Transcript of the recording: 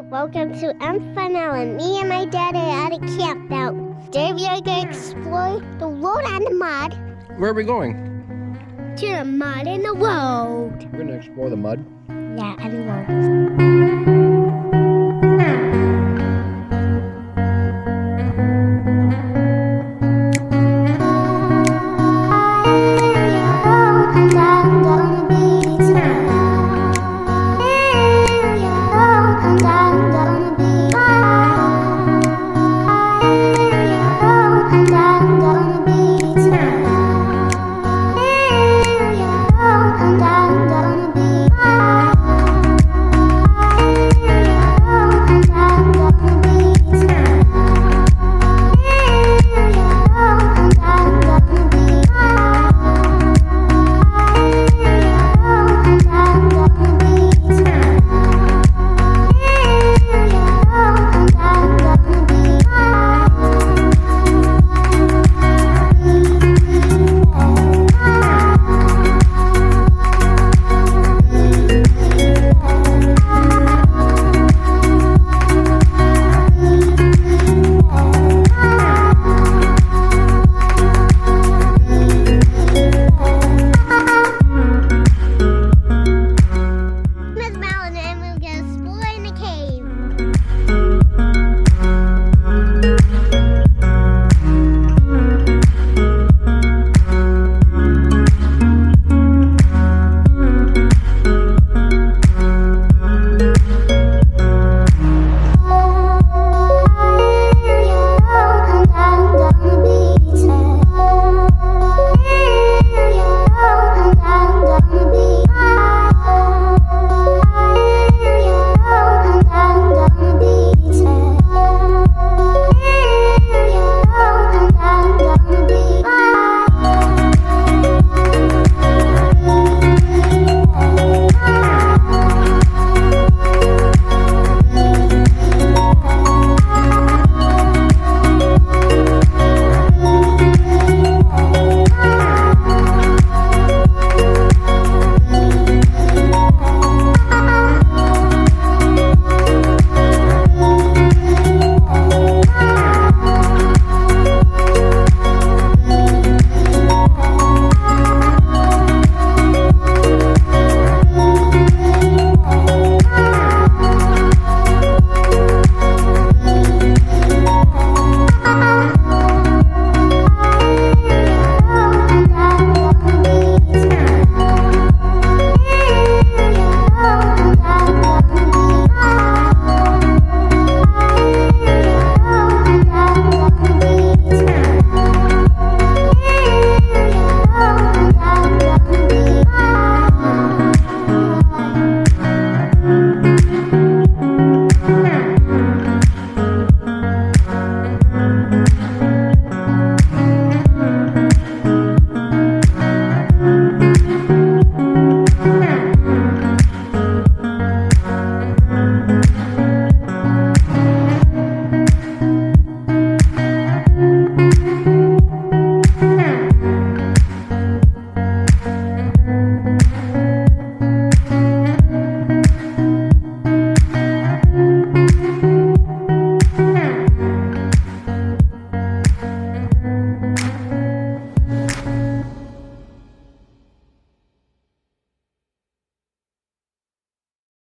Welcome to Fun Island. Me and my dad are at a camp now. Today we are going to explore the world and the mud. Where are we going? To the mud and the road. We're going to explore the mud. Yeah, and the road.